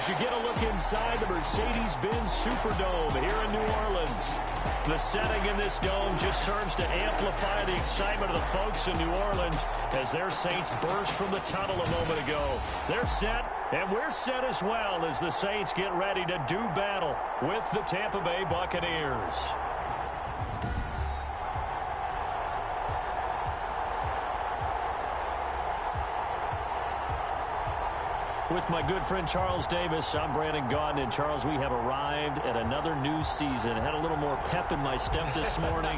as you get a look inside the Mercedes-Benz Superdome here in New Orleans. The setting in this dome just serves to amplify the excitement of the folks in New Orleans as their Saints burst from the tunnel a moment ago. They're set, and we're set as well as the Saints get ready to do battle with the Tampa Bay Buccaneers. With my good friend Charles Davis, I'm Brandon Gaudin. And Charles, we have arrived at another new season. Had a little more pep in my step this morning.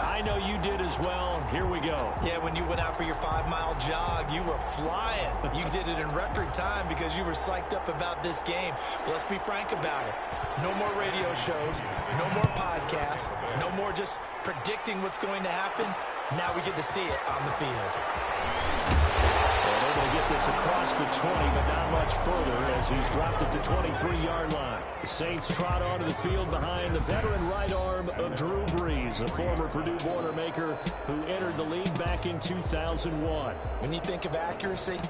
I know you did as well. Here we go. Yeah, when you went out for your 5-mile jog, you were flying. You did it in record time because you were psyched up about this game. But let's be frank about it. No more radio shows, no more podcasts, no more just predicting what's going to happen. Now we get to see it on the field. Able to get this across the 20, but not much further as he's dropped it to 23-yard line. The Saints trot onto the field behind the veteran right arm of Drew Brees, a former Purdue Boilermaker who entered the league back in 2001. When you think of accuracy,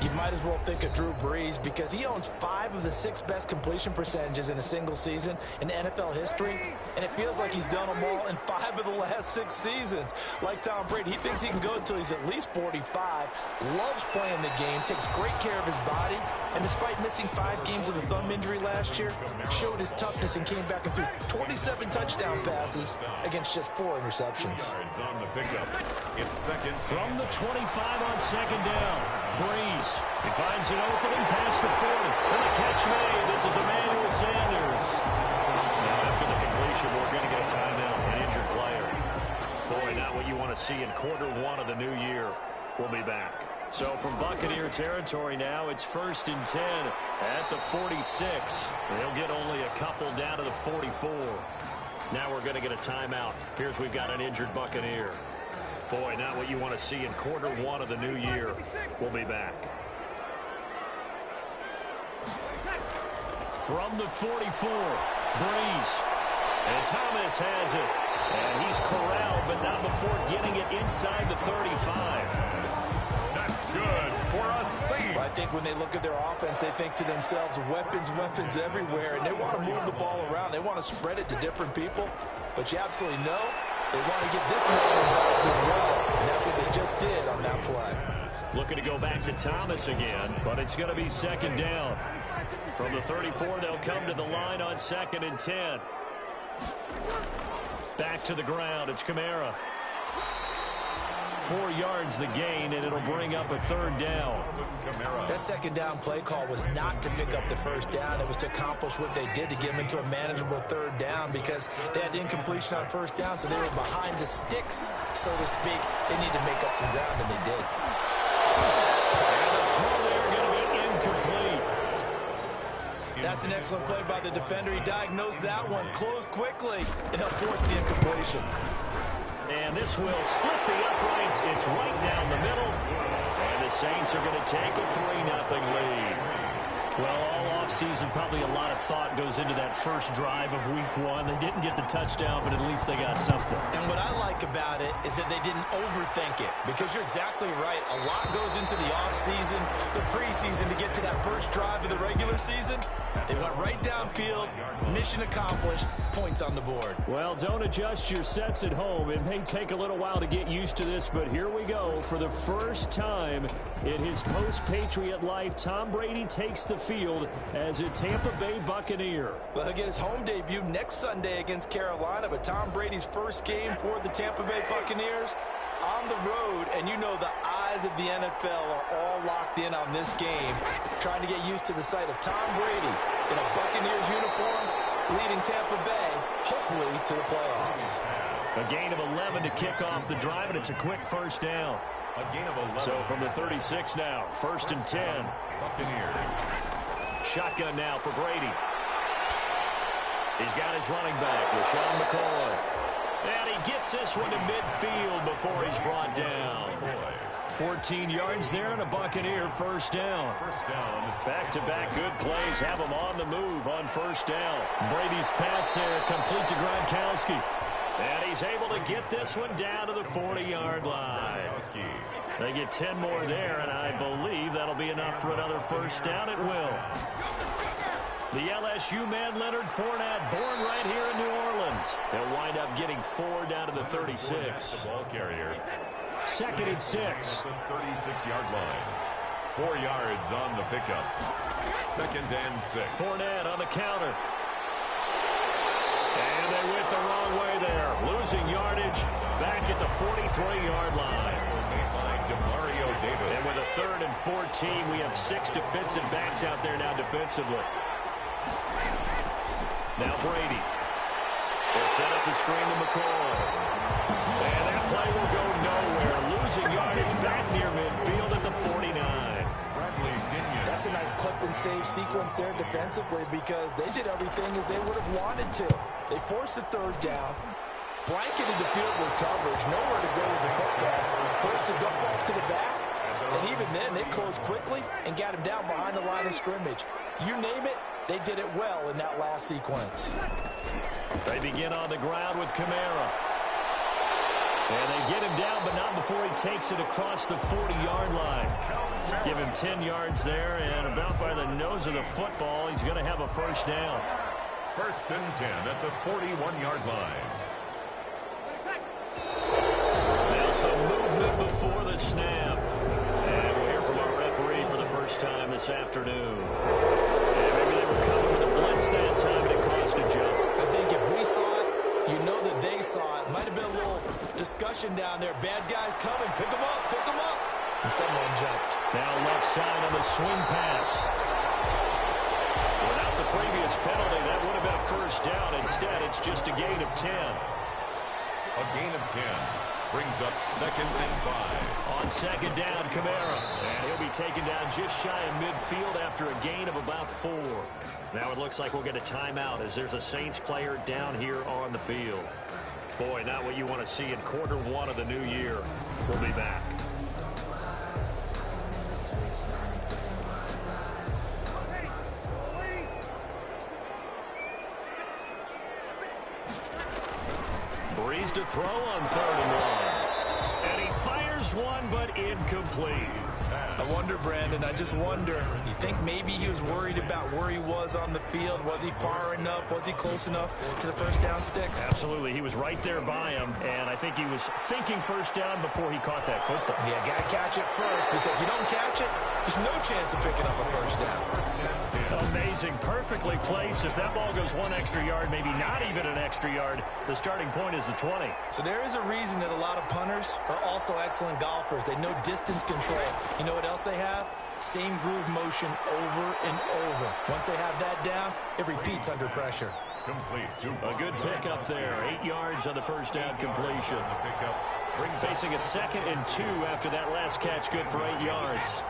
you might as well think of Drew Brees because he owns 5 of the 6 best completion percentages in a single season in NFL history, and it feels like he's done them all in 5 of the last 6 seasons. Like Tom Brady, he thinks he can go until he's at least 45, loves playing the game, takes great care of his body, and despite missing 5 games with a thumb injury last year, showed his toughness and came back and threw 27 touchdown passes against just 4 interceptions. On the pickup. It's second. From the 25 on second down, Brees. He finds an opening past the 40. And the catch made. This is Emmanuel Sanders. Now after the completion, we're going to get a timeout, an injured player. Boy, not what you want to see in quarter 1 of the new year. We'll be back. So from Buccaneer territory now, it's 1st and 10 at the 46. They'll get only a couple down to the 44. Now we're going to get a timeout. Here's we've got an injured Buccaneer. Boy, not what you want to see in quarter 1 of the new year. We'll be back. From the 44, Brees. And Thomas has it. And he's corralled, but not before getting it inside the 35. That's good for a save. I think when they look at their offense, they think to themselves, weapons, weapons everywhere, and they want to move the ball around. They want to spread it to different people, but you absolutely know they want to get this man involved as well, and that's what they just did on that play. Looking to go back to Thomas again, but it's going to be second down. From the 34, they'll come to the line on 2nd and 10. Back to the ground, it's Kamara. 4 yards the gain, and it'll bring up a 3rd down. That second down play call was not to pick up the 1st down. It was to accomplish what they did to get them into a manageable 3rd down because they had incompletion on 1st down, so they were behind the sticks, so to speak. They need to make up some ground, and they did. And the throw there going to be incomplete. That's an excellent play by the defender. He diagnosed that one, closed quickly, and helped force the incompletion. And this will split the uprights. It's right down the middle. And the Saints are going to take a 3-0 lead. Well, all offseason, probably a lot of thought goes into that first drive of week 1. They didn't get the touchdown, but at least they got something. And what I like about it is that they didn't overthink it, because you're exactly right. A lot goes into the offseason, the preseason to get to that first drive of the regular season. They went right downfield, mission accomplished, points on the board. Well, don't adjust your sets at home. It may take a little while to get used to this, but here we go. For the first time in his post-Patriot life, Tom Brady takes the field as a Tampa Bay Buccaneer. Well, he'll get his home debut next Sunday against Carolina, but Tom Brady's first game for the Tampa Bay Buccaneers on the road, and you know the eyes of the NFL are all locked in on this game, trying to get used to the sight of Tom Brady in a Buccaneers uniform, leading Tampa Bay, hopefully, to the playoffs. A gain of 11 to kick off the drive, and it's a quick first down. A gain of 11. So from the 36 now, 1st and 10. Buccaneers. Shotgun now for Brady. He's got his running back, LaShawn McCoy. And he gets this one to midfield before he's brought down. 14 yards there and a Buccaneer first down. Back-to-back good plays have him on the move on first down. Brady's pass there complete to Gronkowski. And he's able to get this one down to the 40-yard line. They get 10 more there, and I believe that'll be enough for another first down. It will. The LSU man, Leonard Fournette, born right here in New Orleans. They'll wind up getting 4 down to the 36. The ball carrier. 2nd and 6. At the 36-yard line. 4 yards on the pickup. 2nd and 6. Fournette on the counter. And they went the wrong way there. Losing yardage back at the 43-yard line. And with a 3rd and 14, we have 6 defensive backs out there now defensively. Now Brady. They'll set up the screen to McCoy. And that play will go nowhere. Losing yardage back near midfield at the 49. That's a nice clip and save sequence there defensively because they did everything as they would have wanted to. They forced a 3rd down, blanketed the field with coverage, nowhere to go with the football, forced the dump off to the back, and even then they closed quickly and got him down behind the line of scrimmage. You name it, they did it well in that last sequence. They begin on the ground with Kamara. And they get him down, but not before he takes it across the 40-yard line. Give him 10 yards there, and about by the nose of the football, he's going to have a 1st down. 1st and 10 at the 41-yard line. Now some movement before the snap. And we'll hear from our referee for the first time this afternoon. And maybe they were coming with a blitz that time, and it caused a jump. I think if we saw it, you know that they saw it. Might have been a little discussion down there. Bad guys coming. Pick them up. Pick them up. And someone jumped. Now left side on the swing pass. Without the previous penalty, that would have been a 1st down. Instead, it's just a gain of 10. A gain of 10 brings up 2nd and 5. On 2nd down, Kamara. And he'll be taken down just shy of midfield after a gain of about 4. Now it looks like we'll get a timeout as there's a Saints player down here on the field. Boy, not what you want to see in quarter 1 of the new year. We'll be back. Breeze to throw on 3rd and 1. And he fires one, but incomplete. I wonder, Brandon, I just wonder, you think maybe he was worried about where he was on the field? Was he far enough? Was he close enough to the 1st down sticks? Absolutely. He was right there by him, and I think he was thinking 1st down before he caught that football. Yeah, got to catch it first, because if you don't catch it, there's no chance of picking up a 1st down. Amazing. Perfectly placed. If that ball goes 1 extra yard, maybe not even an extra yard, the starting point is the 20. So there is a reason that a lot of punters are also excellent golfers. They know distance control. You know what else they have? Same groove motion over and over. Once they have that down, it repeats under pressure. Complete. A good pickup there. 8 yards on the 1st down completion. Facing a 2nd and 2 after that last catch. Good for 8 yards.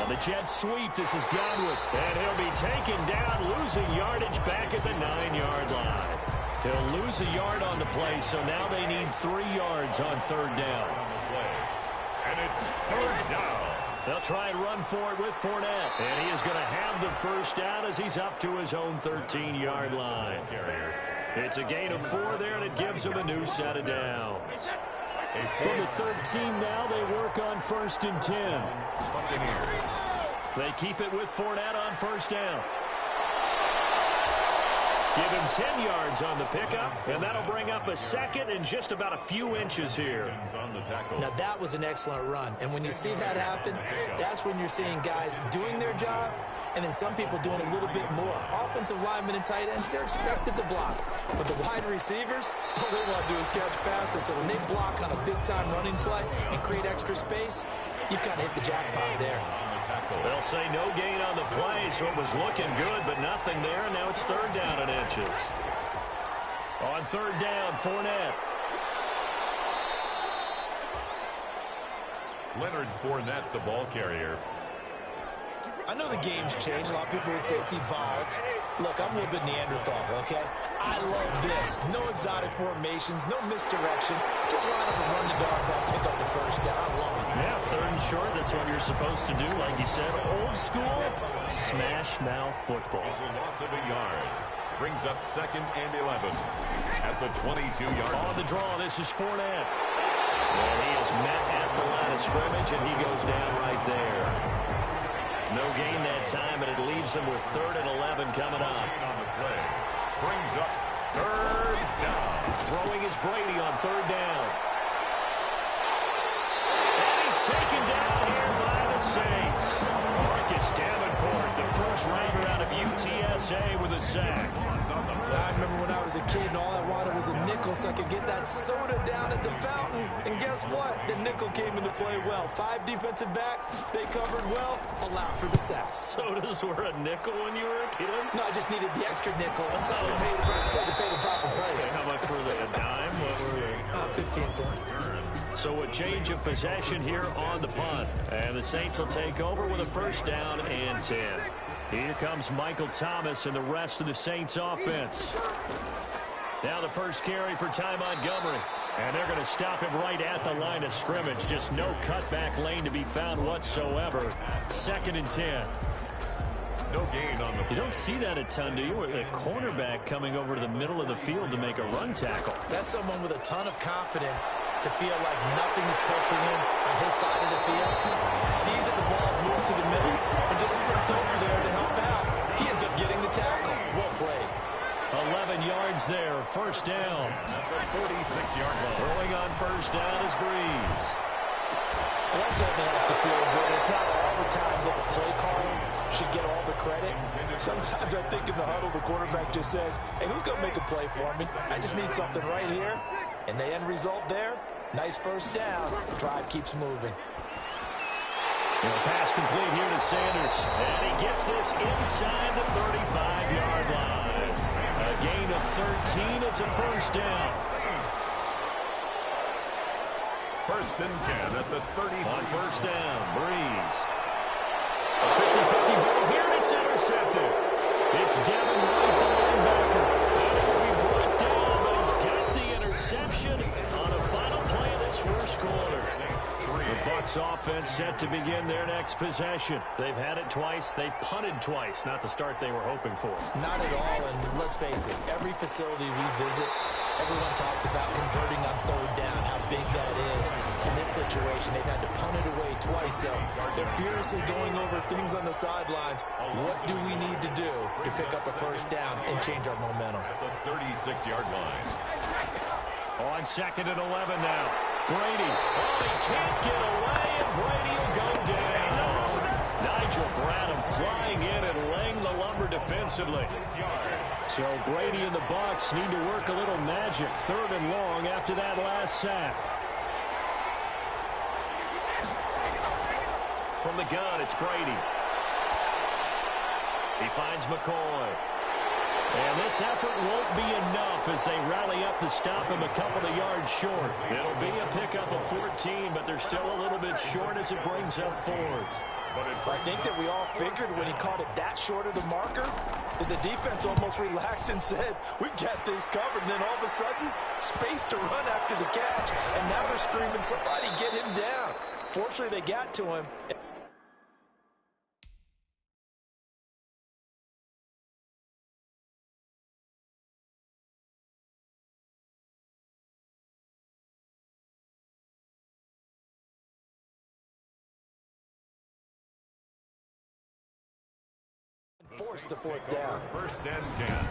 On the jet sweep, this is Godwin. And he'll be taken down, losing yardage back at the 9-yard line. He'll lose a yard on the play, so now they need 3 yards on 3rd down. And it's 3rd down. They'll try and run for it with Fournette. And he is going to have the 1st down as he's up to his own 13-yard line. It's a gain of 4 there, and it gives him a new set of downs. From the 13 now, they work on 1st and 10. They keep it with Fournette on 1st down. Give him 10 yards on the pickup, and that'll bring up a 2nd and just about a few inches here. Now, that was an excellent run, and when you see that happen, that's when you're seeing guys doing their job, and then some people doing a little bit more. Offensive linemen and tight ends, they're expected to block. But the wide receivers, all they want to do is catch passes, so when they block on a big-time running play and create extra space, you've kind of hit the jackpot there. They'll say no gain on the play, so it was looking good, but nothing there, and now it's 3rd down and inches. On 3rd down, Fournette. Leonard Fournette, the ball carrier. I know the game's changed. A lot of people would say it's evolved. Look, I'm a little bit Neanderthal, okay? I love this. No exotic formations, no misdirection. Just line up and run the dog ball, pick up the 1st down. I love it. Yeah, 3rd and short, that's what you're supposed to do. Like you said, old school, smash mouth football. A loss of a yard. Brings up 2nd and 11 at the 22-yard line. On the draw, this is Fournette. And he is met at the line of scrimmage, and he goes down right there. No gain that time, and it leaves them with 3rd and 11 coming up. On the play. Brings up 3rd down. Throwing is Brady on 3rd down. And he's taken down here by the Saints. Marcus Davenport, the first rounder out of UTSA with a sack. I remember when I was a kid and all I wanted was a nickel so I could get that soda down at the fountain. And guess what? The nickel came into play well. 5 defensive backs, they covered well, allowed for the sacks. Sodas were a nickel when you were a kid? No, I just needed the extra nickel. And so they paid the proper price. Okay, how much were they? A dime? What were they? 15 cents. So a change of possession here on the punt. And the Saints will take over with a 1st down and 10. Here comes Michael Thomas and the rest of the Saints offense. Now the first carry for Ty Montgomery. And they're going to stop him right at the line of scrimmage. Just no cutback lane to be found whatsoever. 2nd and 10. No gain on the play. You don't see that a ton, do you? A cornerback coming over to the middle of the field to make a run tackle. That's someone with a ton of confidence to feel like nothing is pressuring him on his side of the field. Sees that the ball's moved to the middle and just sprints over there to help out. He ends up getting the tackle. Well played. 11 yards there. 1st down. That's a 46-yard line. Throwing on 1st down is Breeze. Well, that certainly has to feel good. It's not all the time that the play caller should get all the credit. Sometimes I think in the huddle, the quarterback just says, hey, who's going to make a play for me? I just need something right here. And the end result there, nice 1st down. Drive keeps moving. Pass complete here to Sanders. And he gets this inside the 35-yard line. A gain of 13. It's a 1st down. 1st and 10 at the 30. On 1st down, Breeze. A 50-50 ball here, and it's intercepted. It's Devin White, the linebacker. And it will be brought down, but he's got the interception on a final play of this 1st quarter. The Bucs offense set to begin their next possession. They've had it twice. They've punted twice. Not the start they were hoping for. Not at all, and let's face it, every facility we visit, everyone talks about converting on 3rd down, how big that is. In this situation, they've had to punt it away twice, so they're furiously going over things on the sidelines. What do we need to do to pick up a 1st down and change our momentum? At the 36-yard line. On 2nd and 11 now. Brady. Oh, he can't get away, and Brady will go down. Nigel Bradham flying in and laying the lumber defensively. So Brady and the Bucs need to work a little magic. 3rd and long after that last sack. From the gun, it's Brady. He finds McCoy. And this effort won't be enough as they rally up to stop him a couple of yards short. It'll be a pickup of 14, but they're still a little bit short as it brings up 4th. I think that we all figured when he caught it that short of the marker that the defense almost relaxed and said, we got this covered. And then all of a sudden, space to run after the catch. And now they're screaming, somebody get him down. Fortunately, they got to him. Force the 4th down. 1st and 10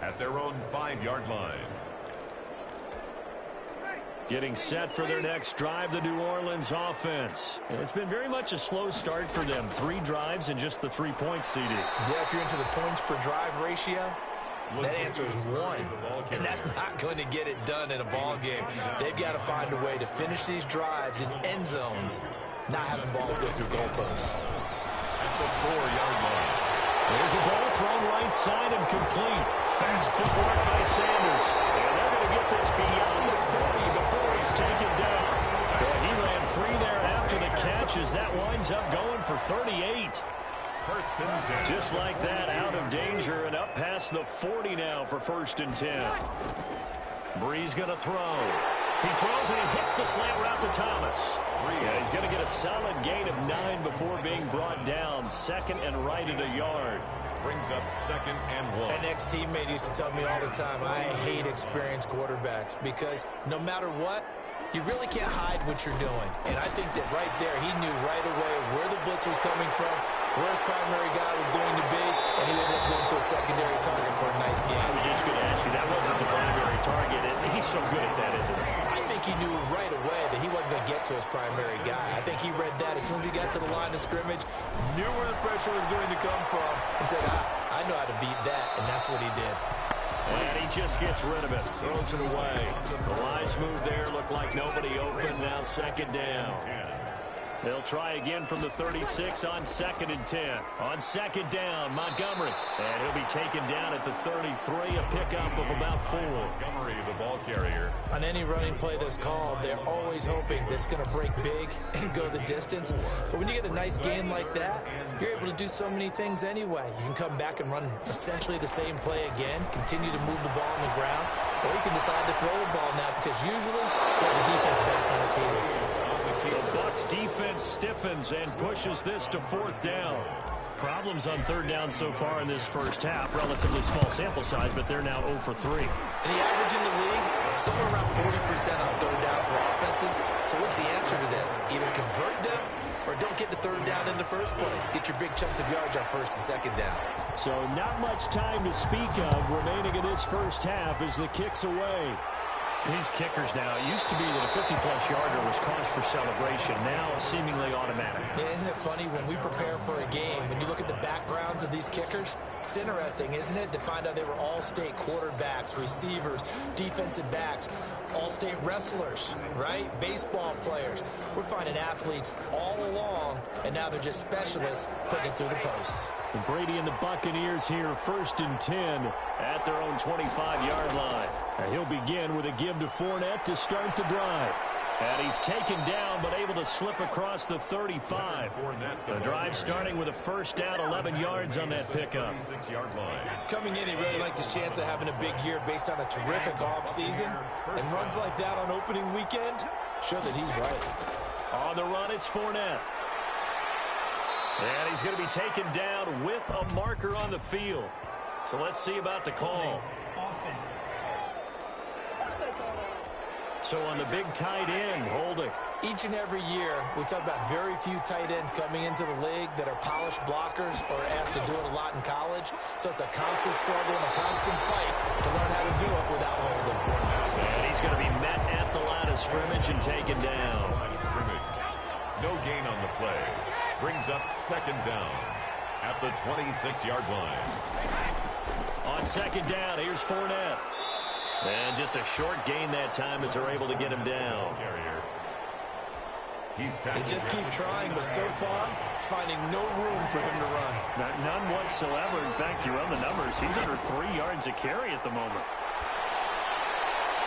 at their own 5-yard line. Getting set for their next drive, the New Orleans offense. And it's been very much a slow start for them. 3 drives and just the 3 points, CD. Yeah, if you're into the points per drive ratio, that answer is 1. And that's not going to get it done in a ball game. They've got to find a way to finish these drives in end zones, not having balls go through goalposts. At the 4-yard line. There's a ball thrown right side and complete. Fast footwork by Sanders. And they're going to get this beyond the 40 before he's taken down. Well, he ran free there after the catch as that winds up going for 38. 1st and 10. Just like that, out of danger and up past the 40 now for 1st and 10. Breeze going to throw. He throws and he hits the slant route to Thomas. Yeah, he's going to get a solid gain of 9 before being brought down. 2nd and right at a yard. Brings up 2nd and 1. An ex-teammate used to tell me all the time, I hate experienced quarterbacks because no matter what, you really can't hide what you're doing. And I think that right there, he knew right away where the blitz was coming from, where his primary guy was going to be, and he ended up going to a secondary target for a nice game. I was just going to ask you, that wasn't the primary target, and he's so good at that, isn't he? I think he knew right away that he wasn't going to get to his primary guy. I think he read that as soon as he got to the line of scrimmage, knew where the pressure was going to come from, and said, I know how to beat that, and that's what he did. And he just gets rid of it, throws it away. The lines move there, look like nobody open, now second down. They'll try again from the 36 on 2nd and 10. On second down, Montgomery. And he'll be taken down at the 33, a pickup of about 4. Montgomery, the ball carrier. On any running play that's called, they're always hoping that it's going to break big and go the distance. But when you get a nice game like that, you're able to do so many things anyway. You can come back and run essentially the same play again, continue to move the ball on the ground, or you can decide to throw the ball now because usually you have the defense back on its heels. The Bucs defense stiffens and pushes this to 4th down. Problems on 3rd down so far in this first half. Relatively small sample size, but they're now 0 for 3. And the average in the league, somewhere around 40% on 3rd down for offenses. So what's the answer to this? Either convert them or don't get the 3rd down in the first place. Get your big chunks of yards on 1st and 2nd down. So not much time to speak of remaining in this first half as the kick's away. These kickers now, it used to be that a 50-plus yarder was cause for celebration. Now seemingly automatic. Yeah, isn't it funny when we prepare for a game, when you look at the backgrounds of these kickers, it's interesting, isn't it, to find out they were all-state quarterbacks, receivers, defensive backs, all-state wrestlers, right? Baseball players. We're finding athletes all along, and now they're just specialists putting it through the posts. Brady and the Buccaneers here, 1st and 10 at their own 25-yard line. And he'll begin with a give to Fournette to start the drive. And he's taken down, but able to slip across the 35. The drive starting with a 1st down, 11 yards on that pickup. Coming in, he really liked his chance of having a big year based on a terrific offseason. And runs like that on opening weekend show that he's right. On the run, it's Fournette. And he's going to be taken down with a marker on the field. So let's see about the call. Offense. So on the big tight end, holding. Each and every year, we talk about very few tight ends coming into the league that are polished blockers or asked to do it a lot in college. So it's a constant struggle and a constant fight to learn how to do it without holding. And he's going to be met at the line of scrimmage and taken down. No gain on the play. Brings up 2nd down at the 26-yard line. On 2nd down, here's Fournette. And just a short gain that time as they're able to get him down. They just keep trying, but so far, finding no room for him to run. None whatsoever. In fact, you run the numbers. He's under 3 yards a carry at the moment.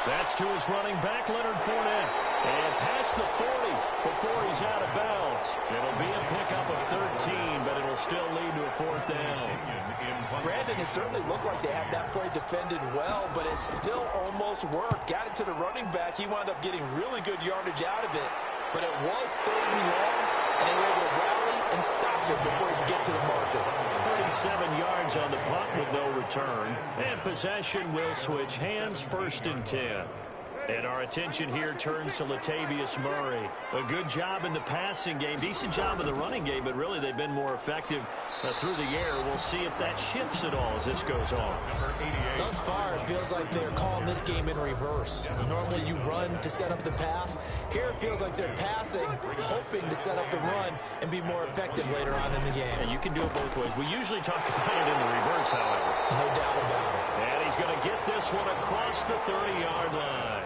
That's to his running back, Leonard Fournette. And past the 40 before he's out of bounds. It'll be a pickup of 13, but it'll still lead to a 4th down. Brandon, it certainly looked like they had that play defended well, but it still almost worked. Got it to the running back. He wound up getting really good yardage out of it. But it was 3rd and long, and they were able to rally and stop it before he could get to the marker. 37 yards on the punt with no return. And possession will switch hands, 1st and 10. And our attention here turns to Latavius Murray. A good job in the passing game, decent job in the running game, but really they've been more effective through the air. We'll see if that shifts at all as this goes on. Thus far, it feels like they're calling this game in reverse. Normally you run to set up the pass. Here it feels like they're passing, hoping to set up the run and be more effective later on in the game. And you can do it both ways. We usually talk about it in the reverse, however. No doubt about it. And he's going to get this one across the 30-yard line.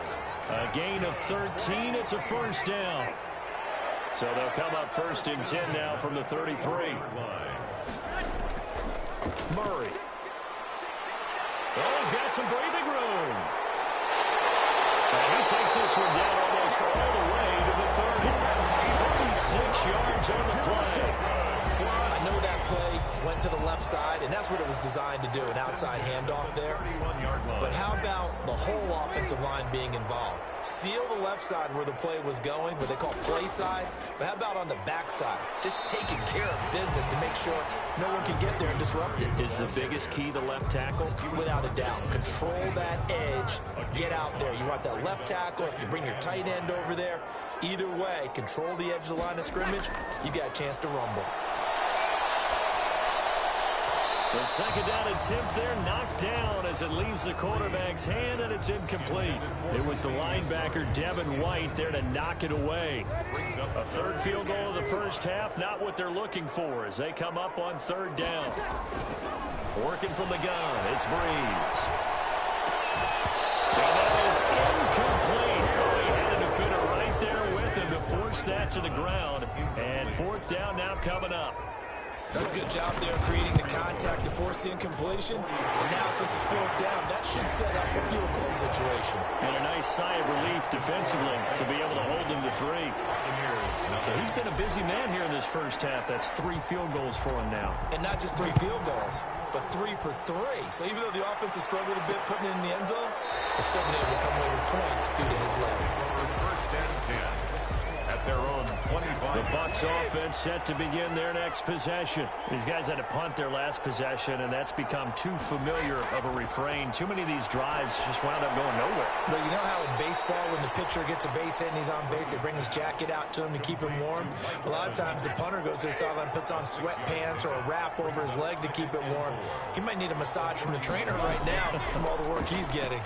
A gain of 13. It's a 1st down. So they'll come up 1st and 10 now from the 33. Murray. Oh, he's got some breathing room. And he takes this one down almost all the way to the 30. 36 yards on the play. I know that play went to the left side, and that's what it was designed to do, an outside handoff there. But how about the whole offensive line being involved? Seal the left side where the play was going, what they call play side. But how about on the back side? Just taking care of business to make sure no one can get there and disrupt it. Is the biggest key the left tackle? Without a doubt. Control that edge. Get out there. You want that left tackle. If you bring your tight end over there, either way, control the edge of the line of scrimmage, you got a chance to rumble. The second down attempt there knocked down as it leaves the quarterback's hand, and it's incomplete. It was the linebacker, Devin White, there to knock it away. A third field goal of the first half, not what they're looking for as they come up on third down. Working from the gun, it's Breeze. And that is incomplete. Oh, he had a defender right there with him to force that to the ground. And fourth down now coming up. That's a good job there creating the contact to force the incompletion. And now, since it's fourth down, that should set up a field goal situation. And a nice sigh of relief defensively to be able to hold him to 3. So he's been a busy man here in this first half. That's 3 field goals for him now. And not just 3 field goals, but 3 for 3. So even though the offense has struggled a bit putting it in the end zone, they're still been able to come away with points due to his leg. First and 10. At their own 25. The Bucs offense set to begin their next possession. These guys had to punt their last possession, and that's become too familiar of a refrain. Too many of these drives just wound up going nowhere. But you know how in baseball, when the pitcher gets a base hit and he's on base, they bring his jacket out to him to keep him warm? A lot of times the punter goes to the sideline, puts on sweatpants or a wrap over his leg to keep it warm. He might need a massage from the trainer right now from all the work he's getting.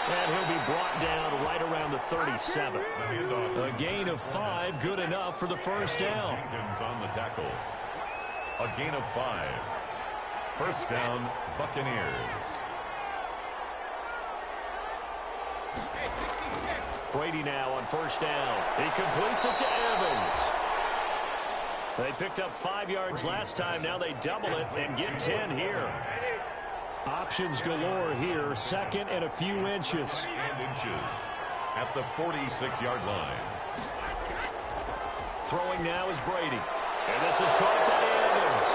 And he'll be brought down right around the 37. A gain of 5, good enough for the first down. Jenkins on the tackle. A gain of 5. First down, Buccaneers. Brady now on first down. He completes it to Evans. They picked up 5 yards last time. Now they double it and get 10 here. Options galore here. Second and a few inches. At the 46-yard line. Throwing now is Brady. And this is caught by Evans.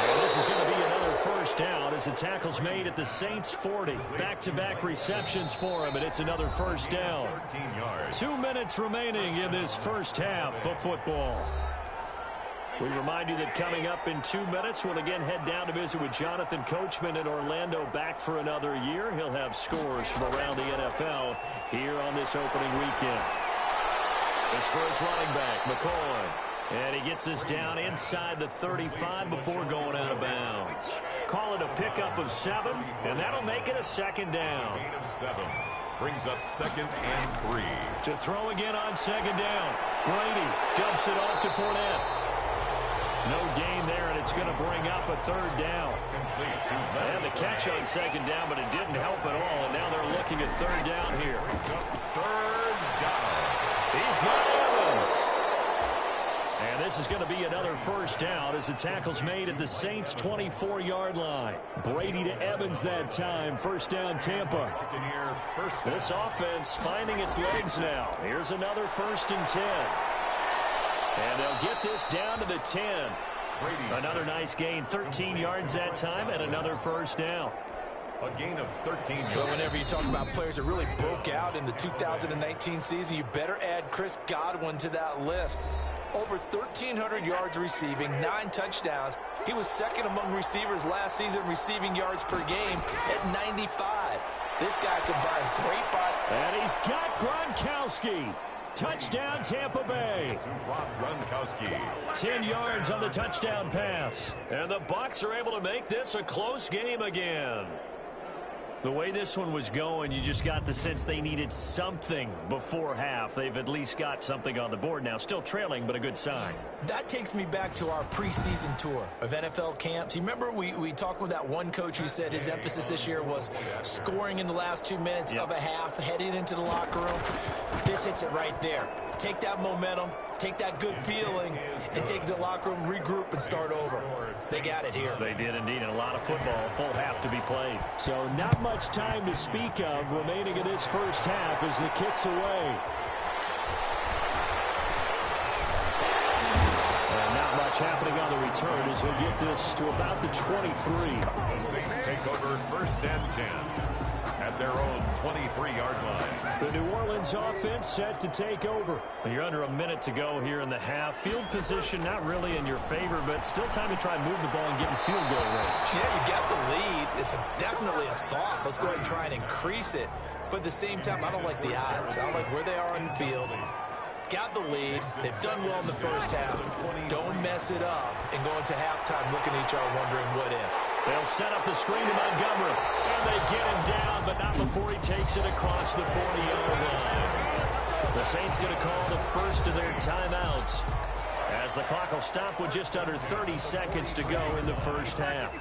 And this is going to be another first down as the tackle's made at the Saints' 40. Back-to-back receptions for him, and it's another first down. 13 yards. 2 minutes remaining in this first half of football. We remind you that coming up in 2 minutes, we'll again head down to visit with Jonathan Coachman in Orlando, back for another year. He'll have scores from around the NFL here on this opening weekend. This for his running back, McCoy. And he gets us down inside the 35 before going out of bounds. Call it a pickup of 7, and that'll make it a second down. Gain of 7. Brings up second and 3. To throw again on second down. Brady dumps it off to Fournette. No gain there, and it's going to bring up a third down. And the catch on second down, but it didn't help at all, and now they're looking at third down here. Third down. He's got Evans. And this is going to be another first down as the tackle's made at the Saints' 24-yard line. Brady to Evans that time. First down, Tampa. This offense finding its legs now. Here's another first and 10. And they'll get this down to the 10. Another nice gain, 13 yards that time, and another first down. A gain of 13 yards. But whenever you talk about players that really broke out in the 2019 season, you better add Chris Godwin to that list. Over 1,300 yards receiving, 9 touchdowns. He was second among receivers last season receiving yards per game at 95. This guy combines great body. And he's got Gronkowski. Touchdown, Tampa Bay. Gronkowski. 10 yards on the touchdown pass. And the Bucs are able to make this a close game again. The way this one was going, you just got the sense they needed something before half. They've at least got something on the board now. Still trailing, but a good sign. That takes me back to our preseason tour of NFL camps. You remember we talked with that one coach who said his emphasis this year was scoring in the last 2 minutes of a half, heading into the locker room. This hits it right there. Take that momentum, take that good feeling, and take the locker room, regroup, and start over. They got it here. They did indeed, and a lot of football, a full half to be played. So not much time to speak of remaining in this first half as the kick's away. And not much happening on the return as he'll get this to about the 23. The Saints take over first and 10 at their own 23-yard line. The New Orleans offense set to take over. You're under a minute to go here in the half. Field position not really in your favor, but still time to try and move the ball and get in field goal range. Yeah, you got the lead. It's definitely a thought. Let's go ahead and try and increase it. But at the same time, I don't like the odds. I don't like where they are on the field. got the lead. They've done well in the first half. Don't mess it up and go into halftime looking at each other wondering what if. They'll set up the screen to Montgomery. And they get him down, but not before he takes it across the 40-yard line. The Saints going to call the first of their timeouts, as the clock will stop with just under 30 seconds to go in the first half.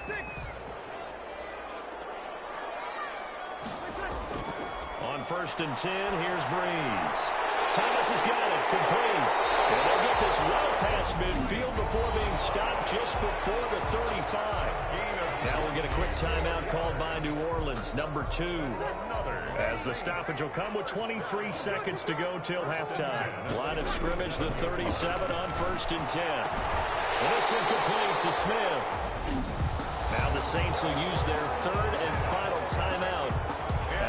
On 1st and 10, here's Breeze. Thomas has got it, complete. And they'll get this well past midfield before being stopped just before the 35. Now we'll get a quick timeout called by New Orleans, number 2. As the stoppage will come with 23 seconds to go till halftime. Line of scrimmage, the 37 on 1st and 10. And this one complete to Smith. Now the Saints will use their third and final timeout,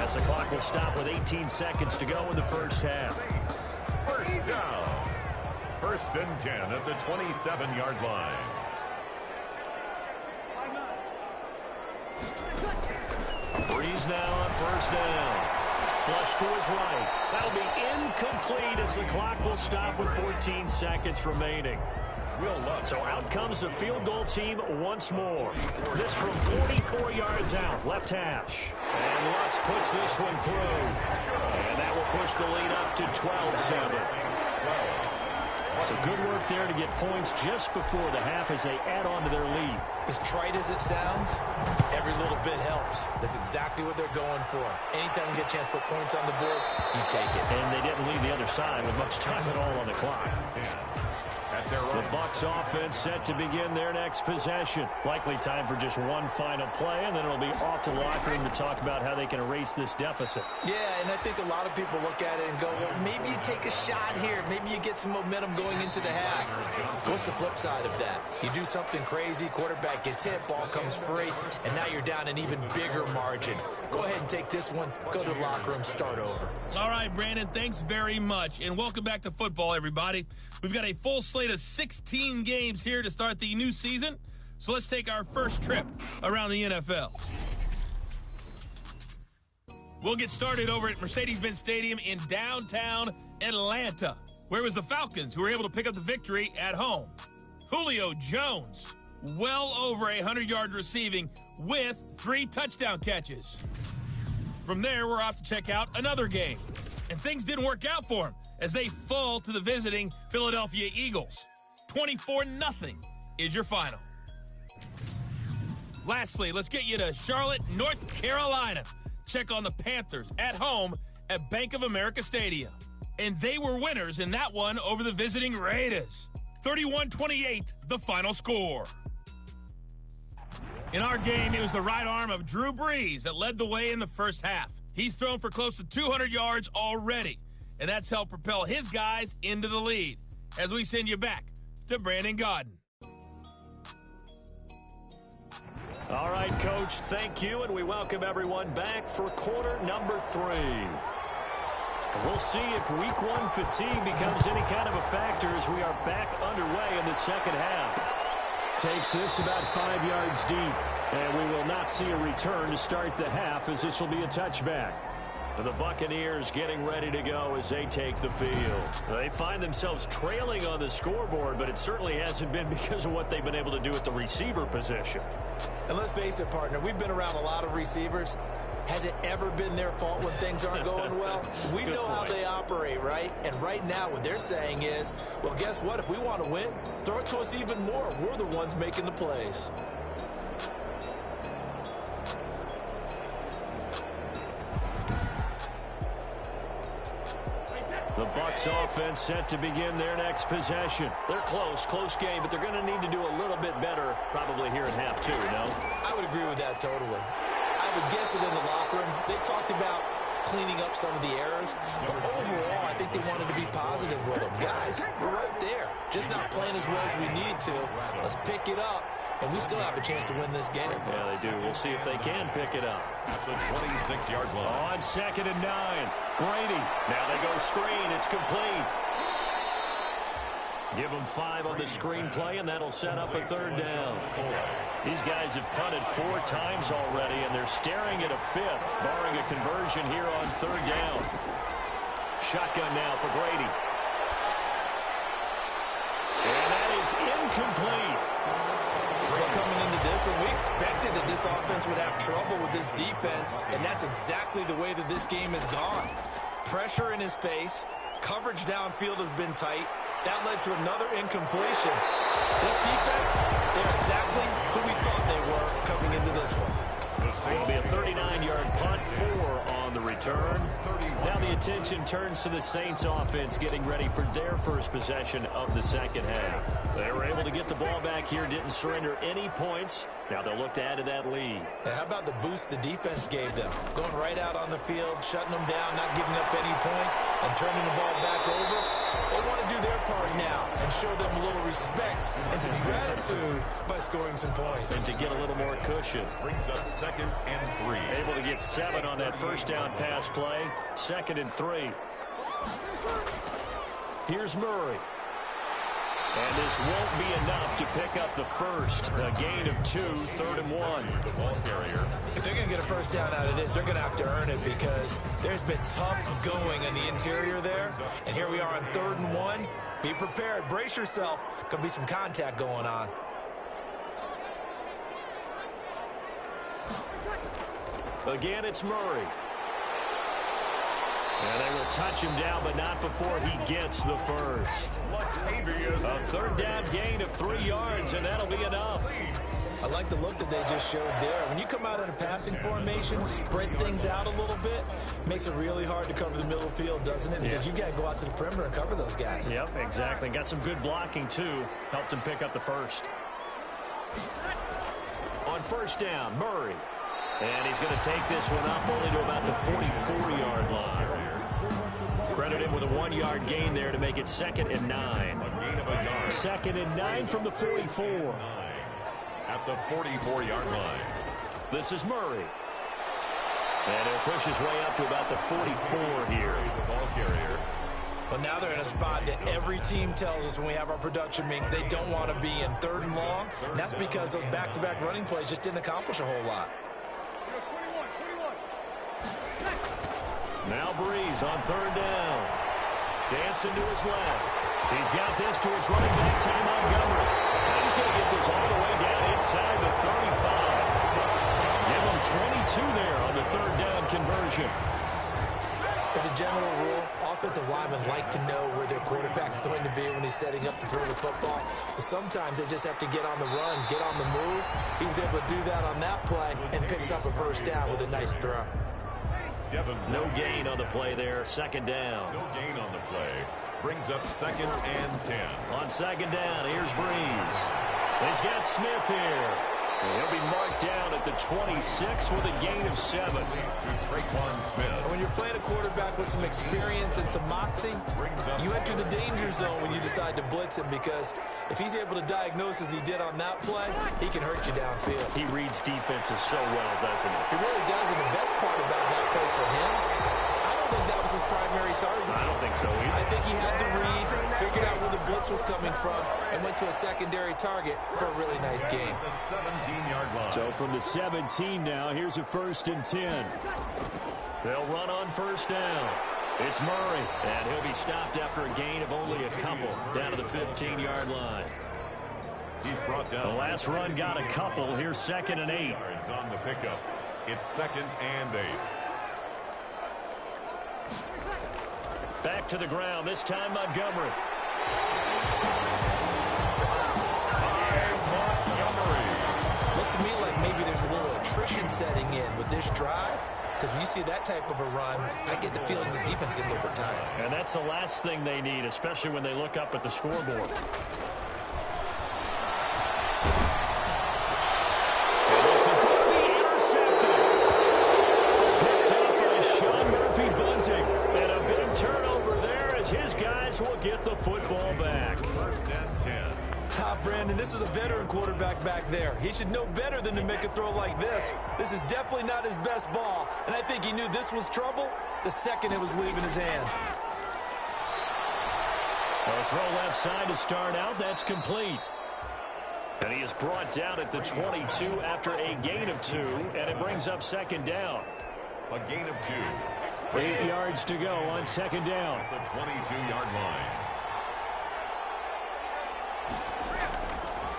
as the clock will stop with 18 seconds to go in the first half. First down. 1st and 10 at the 27-yard line. Breeze now on 1st down. Flush to his right. That'll be incomplete as the clock will stop with 14 seconds remaining. So out comes the field goal team once more. This from 44 yards out, left hash. And Lutz puts this one through. And that will push the lead up to 12-7. So good work there to get points just before the half as they add on to their lead. As trite as it sounds, every little bit helps. That's exactly what they're going for. Anytime you get a chance to put points on the board, you take it. And they didn't leave the other side with much time at all on the clock. The Bucs offense set to begin their next possession. Likely time for just one final play, and then it'll be off to the locker room to talk about how they can erase this deficit. Yeah, and I think a lot of people look at it and go, well, maybe you take a shot here. Maybe you get some momentum going into the half. What's the flip side of that? You do something crazy, quarterback gets hit, ball comes free, and now you're down an even bigger margin. Go ahead and take this one, go to the locker room, start over. All right, Brandon, thanks very much, and welcome back to football, everybody. We've got a full slate of 16 games here to start the new season, so let's take our first trip around the NFL. We'll get started over at Mercedes-Benz Stadium in downtown Atlanta, where it was the Falcons who were able to pick up the victory at home. Julio Jones, well over 100 yards receiving with 3 touchdown catches. From there, we're off to check out another game, and things didn't work out for him as they fall to the visiting Philadelphia Eagles. 24-0 is your final. Lastly, let's get you to Charlotte, North Carolina. Check on the Panthers at home at Bank of America Stadium. And they were winners in that one over the visiting Raiders. 31-28, the final score. In our game, it was the right arm of Drew Brees that led the way in the first half. He's thrown for close to 200 yards already, and that's helped propel his guys into the lead. As we send you back to Brandon Gaudin. All right, Coach, thank you, and we welcome everyone back for quarter number 3. We'll see if week 1 fatigue becomes any kind of a factor as we are back underway in the second half. Takes this about 5 yards deep, and we will not see a return to start the half as this will be a touchback. The Buccaneers getting ready to go as they take the field. They find themselves trailing on the scoreboard, but it certainly hasn't been because of what they've been able to do at the receiver position. And let's face it, partner, we've been around a lot of receivers. Has it ever been their fault when things aren't going well? We know how they operate, right? And right now what they're saying is, well, guess what? If we want to win, throw it to us even more. We're the ones making the plays. The Bucs offense set to begin their next possession. They're close game, but they're going to need to do a little bit better probably here in half 2, no? I would agree with that totally. I would guess it in the locker room. They talked about cleaning up some of the errors, but overall, I think they wanted to be positive with them. Guys, we're right there. Just not playing as well as we need to. Let's pick it up, and we still have a chance to win this game. Yeah, they do. We'll see if they can pick it up. At the 26-yard line. On 2nd and 9. Brady. Now they go screen. It's complete. Give them 5 on the screen play, and that'll set up a 3rd down. These guys have punted 4 times already, and they're staring at a 5th, barring a conversion here on 3rd down. Shotgun now for Brady. is incomplete. Well, coming into this one, we expected that this offense would have trouble with this defense, and that's exactly the way that this game has gone. Pressure in his face, coverage downfield has been tight. That led to another incompletion. This defense, they're exactly who we thought they were coming into this one. It'll be a 39-yard punt, 4 on the return. Now the attention turns to the Saints offense getting ready for their first possession of the second half. They were able to get the ball back here, didn't surrender any points. Now they'll look to add to that lead. Now, how about the boost the defense gave them? Going right out on the field, shutting them down, not giving up any points, and turning the ball back over. They want to do their part now and show them a little respect and some gratitude by scoring some points. And to get a little more cushion. Brings up 2nd and 3. Able to get 7 on that first down pass play. 2nd and 3. Here's Murray. And this won't be enough to pick up the first. A gain of 2, 3rd and 1. The ball carrier. If they're going to get a first down out of this, they're going to have to earn it because there's been tough going in the interior there. And here we are on 3rd and 1. Be prepared. Brace yourself. Could be some contact going on. Again, it's Murray. And they will touch him down, but not before he gets the first. A 3rd down gain of 3 yards, and that'll be enough. I like the look that they just showed there. When you come out in a passing formation, spread things out a little bit, makes it really hard to cover the middle field, doesn't it? Because you've got to go out to the perimeter and cover those guys. Yep, exactly. Got some good blocking, too. Helped him pick up the first. On first down, Murray. And he's going to take this one up only to about the 44-yard line. Credit him with a 1-yard gain there to make it 2nd and 9. 2nd and 9 from the 44. At the 44-yard line. This is Murray. And he'll push his way up to about the 44 here. The ball carrier. But now they're in a spot that every team tells us when we have our production meetings they don't want to be in 3rd and long. And that's because those back-to-back running plays just didn't accomplish a whole lot. Now Breeze on 3rd down. Dancing to his left. He's got this to his running back, Ty Montgomery. And he's going to get this all the way down inside the 35. Give him 22 there on the 3rd down conversion. As a general rule, offensive linemen like to know where their quarterback's going to be when he's setting up to throw the football. But sometimes they just have to get on the run, get on the move. He was able to do that on that play and picks up a first down with a nice throw. No gain on the play there. 2nd down. No gain on the play. Brings up 2nd and 10. On 2nd down, here's Breeze. He's got Smith here. He'll be marked down at the 26 with a gain of 7. To Traquan Smith. When you're playing a quarterback with some experience and some moxie, you enter the danger zone when you decide to blitz him because if he's able to diagnose as he did on that play, he can hurt you downfield. He reads defenses so well, doesn't he? He really does, and the best part about that play for him, I don't think that was his primary target. I don't think so either. I think he had the read, figured out where the blitz was coming from, and went to a secondary target for a really nice game. The 17-yard line. So from the 17 now, here's a 1st and 10. They'll run on 1st down. It's Murray, and he'll be stopped after a gain of only a couple down to the 15-yard line. He's brought down. The last run got a couple. Here's 2nd and 8. Yards on the pickup. It's 2nd and 8. Back to the ground, this time Montgomery. Looks to me like maybe there's a little attrition setting in with this drive. Because when you see that type of a run, I get the feeling the defense gets a little bit tired. And that's the last thing they need, especially when they look up at the scoreboard. And this is going to be intercepted. Picked up by Sean Murphy Bunting. And a big turnover there as his guys will get the football back. 1st and 10. Brandon, this is a veteran quarterback back there. He should know better than to make a throw like this. This is definitely not his best ball, and I think he knew this was trouble the second it was leaving his hand. A throw left side to start out. That's complete. And he is brought down at the 22 after a gain of 2, and it brings up 2nd down. A gain of 2. 8 yards to go on 2nd down. The 22-yard line.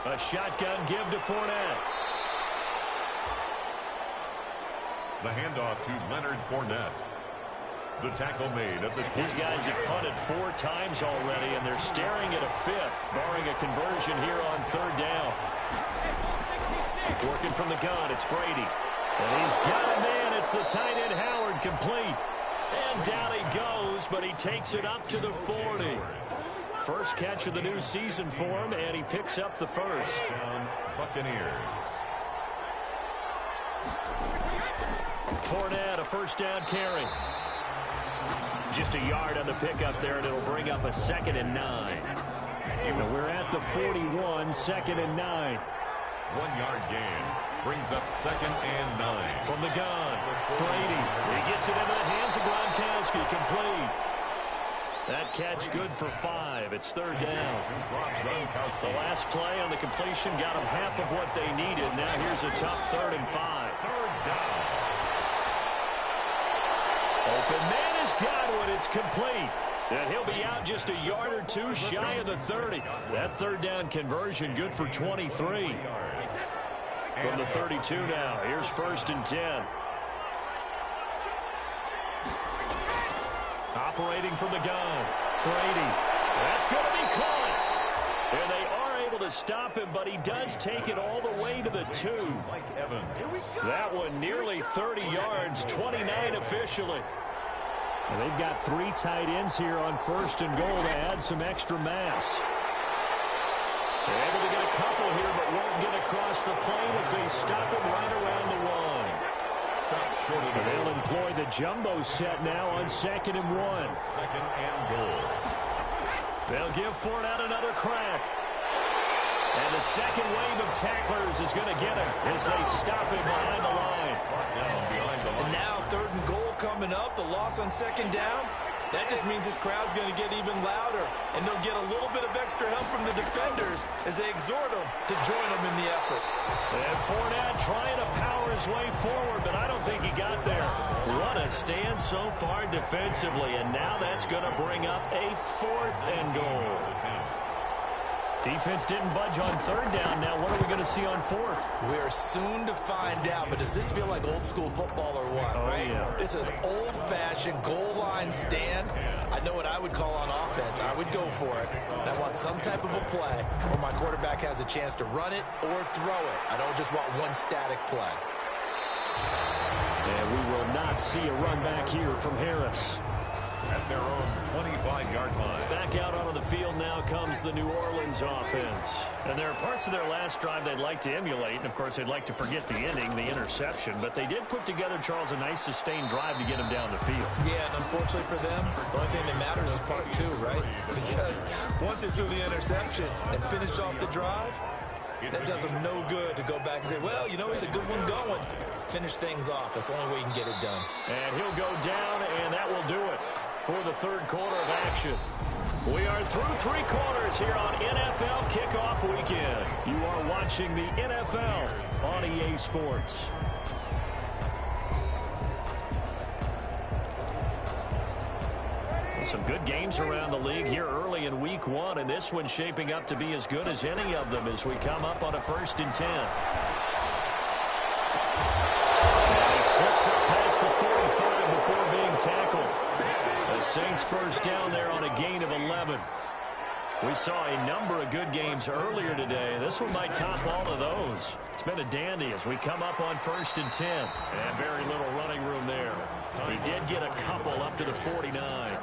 A shotgun give to Fournette. The handoff to Leonard Fournette. The tackle made at the 20. These guys have punted 4 times already, and they're staring at a 5th, barring a conversion here on 3rd down. Working from the gun, it's Brady. And he's got a man. It's the tight end, Howard, complete. And down he goes, but he takes it up to the 40. First catch of the new season for him, and he picks up the first. Down, Buccaneers. Fournette, a first down carry. Just a yard on the pickup there, and it'll bring up a 2nd and 9. We're at the 41, 2nd and 9. 1-yard gain. Brings up 2nd and 9. From the gun, Brady. He gets it into the hands of Gronkowski, complete. That catch good for 5. It's 3rd down. The last play on the completion got them half of what they needed. Now here's a tough 3rd and 5. 3rd down. Open man is Godwin. It's complete. And he'll be out just a yard or 2 shy of the 30. That 3rd down conversion good for 23. From the 32 now. Here's 1st and 10. Operating from the gun. Brady. That's going to be caught. And they are able to stop him, but he does take it all the way to the 2. That one nearly 30 yards, 29 officially. Well, they've got 3 tight ends here on 1st and goal to add some extra mass. They're able to get a couple here, but won't get across the plane as they stop him right around the 1. They'll employ the jumbo set now on 2nd and 1. 2nd and goal. They'll give Fournette another crack. And the second wave of tacklers is going to get him as they stop him behind the line. And now 3rd and goal coming up. The loss on 2nd down. That just means this crowd's going to get even louder. And they'll get a little bit of extra help from the defenders as they exhort them to join them in the effort. And Fournette trying to power his way forward, but I don't think he got there. What a stand so far defensively. And now that's going to bring up a 4th and goal. Defense didn't budge on 3rd down. Now what are we going to see on 4th? We're soon to find out, but does this feel like old school football or what? Oh, right? yeah. It's an old-fashioned goal line stand. I know what I would call on offense. I would go for it. And I want some type of a play where my quarterback has a chance to run it or throw it. I don't just want one static play. And we will not see a run back here from Harris. At their own 25-yard line. Back out onto the field now comes the New Orleans offense. And there are parts of their last drive they'd like to emulate. And, of course, they'd like to forget the ending, the interception. But they did put together, Charles, a nice sustained drive to get him down the field. Yeah, and unfortunately for them, the only thing that matters is part 2, right? Because once they threw the interception and finished off the drive, that does them no good to go back and say, well, you know, we had a good one going. Finish things off. That's the only way you can get it done. And he'll go down, and that will do it for the 3rd quarter of action. We are through 3 quarters here on NFL Kickoff Weekend. You are watching the NFL on EA Sports. Some good games around the league here early in week 1, and this one's shaping up to be as good as any of them as we come up on a 1st and 10. And he slips up past the 45 before being tackled. The Saints first down there on a gain of 11. We saw a number of good games earlier today. This one might top all of those. It's been a dandy as we come up on 1st and 10. And very little running room there. He did get a couple up to the 49.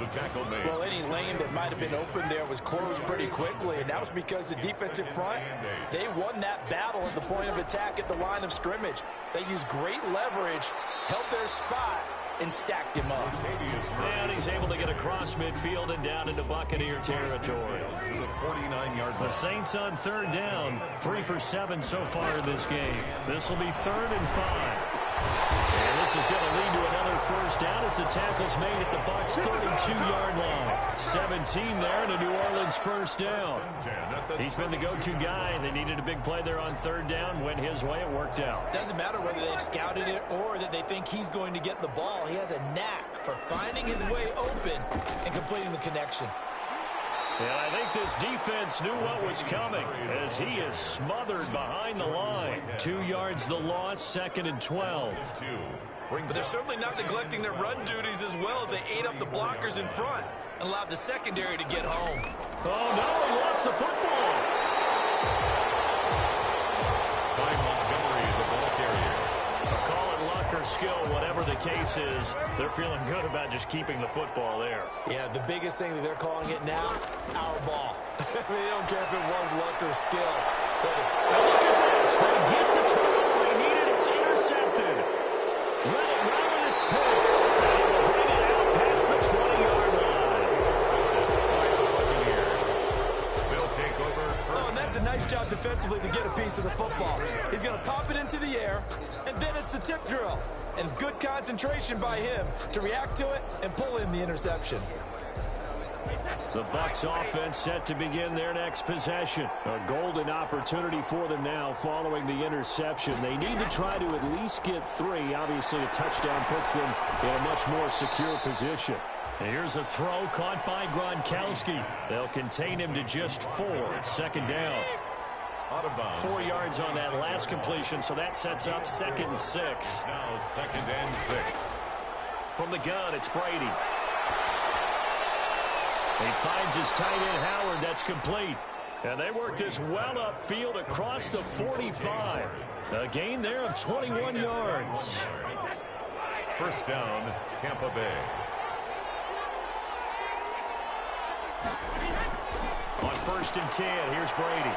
The tackle made. Well, any lane that might have been open there was closed pretty quickly, and that was because the defensive front, they won that battle at the point of attack at the line of scrimmage. They used great leverage, held their spot, and stacked him up. And he's able to get across midfield and down into Buccaneer territory. To the 49-yard line. The Saints on 3rd down, 3 for 7 so far in this game. This will be 3rd and 5. And this is going to lead to another first down as the tackle's made at the Bucs' 32-yard line. 17 there and a New Orleans first down. He's been the go-to guy. They needed a big play there on 3rd down. Went his way. It worked out. Doesn't matter whether they've scouted it or that they think he's going to get the ball. He has a knack for finding his way open and completing the connection. And I think this defense knew what was coming as he is smothered behind the line. 2 yards the loss, 2nd and 12. But they're certainly not neglecting their run duties as well as they ate up the blockers in front and allowed the secondary to get home. Oh, no, he lost the football. Ty Montgomery is the ball carrier. Call it luck or skill, whatever the case is, they're feeling good about just keeping the football there. Yeah, the biggest thing that they're calling it now, our ball. They don't care if it was luck or skill. Now look at this. They get the turnover they needed. It's intercepted. Let it run and it's picked. And he will bring it out past the 20-yard line. They'll take over. Oh, and that's a nice job defensively to get a piece of the football. He's going to pop it into the air, and then it's the tip drill. And good concentration by him to react to it and pull in the interception. The Bucs offense set to begin their next possession. A golden opportunity for them now following the interception. They need to try to at least get 3. Obviously, a touchdown puts them in a much more secure position. And here's a throw caught by Gronkowski. They'll contain him to just 4. 2nd down. 4 yards on that last completion, so that sets up 2nd and 6. Now 2nd and 6. From the gun, it's Brady. He finds his tight end, Howard. That's complete. And they work this well upfield across the 45. A gain there of 21 yards. 1st down, Tampa Bay. On 1st and 10, here's Brady.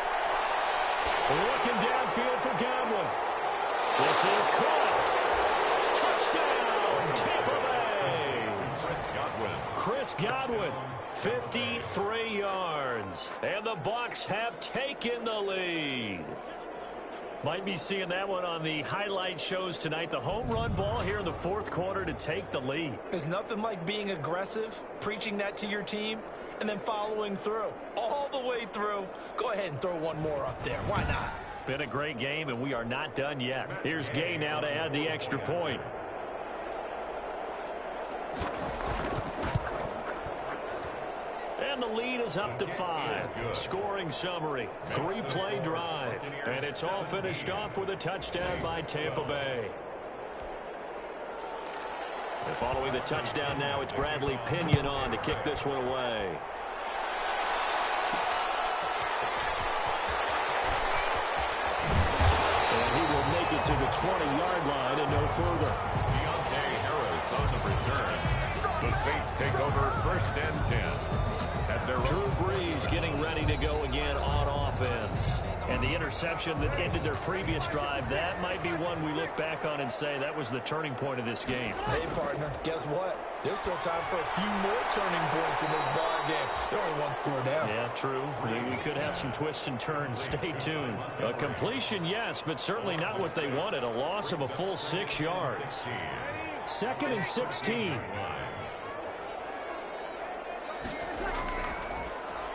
Looking downfield for Godwin. This is caught. Touchdown, Tampa Bay. Chris Godwin, 53 yards. And the Bucs have taken the lead. Might be seeing that one on the highlight shows tonight. The home run ball here in the 4th quarter to take the lead. There's nothing like being aggressive, preaching that to your team, and then following through. All the way through. Go ahead and throw one more up there. Why not? Been a great game, and we are not done yet. Here's Gay now to add the extra point. And the lead is up to 5. Scoring summary, 3-play drive. And it's all finished off with a touchdown by Tampa Bay. And following the touchdown now, it's Bradley Pinion on to kick this one away. And he will make it to the 20-yard line and no further. Deontay Harris on the return. The Saints take over 1st and 10. Drew Brees getting ready to go again on offense. And the interception that ended their previous drive, that might be one we look back on and say that was the turning point of this game. Hey, partner, guess what? There's still time for a few more turning points in this ball game. They're only 1 score down. Yeah, true. We could have some twists and turns. Stay tuned. A completion, yes, but certainly not what they wanted. A loss of a full 6 yards. 2nd and 16.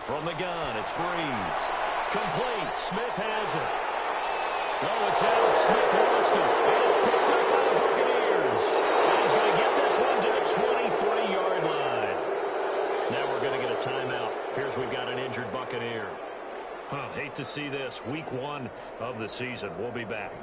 From the gun, it's Breeze. Complete. Smith has it. Oh, it's out. Smith lost it. And it's picked up by the Buccaneers. And he's going to get this one to the 23-yard line. Now we're going to get a timeout. Here's we've got an injured Buccaneer. Hate to see this. Week 1 of the season. We'll be back.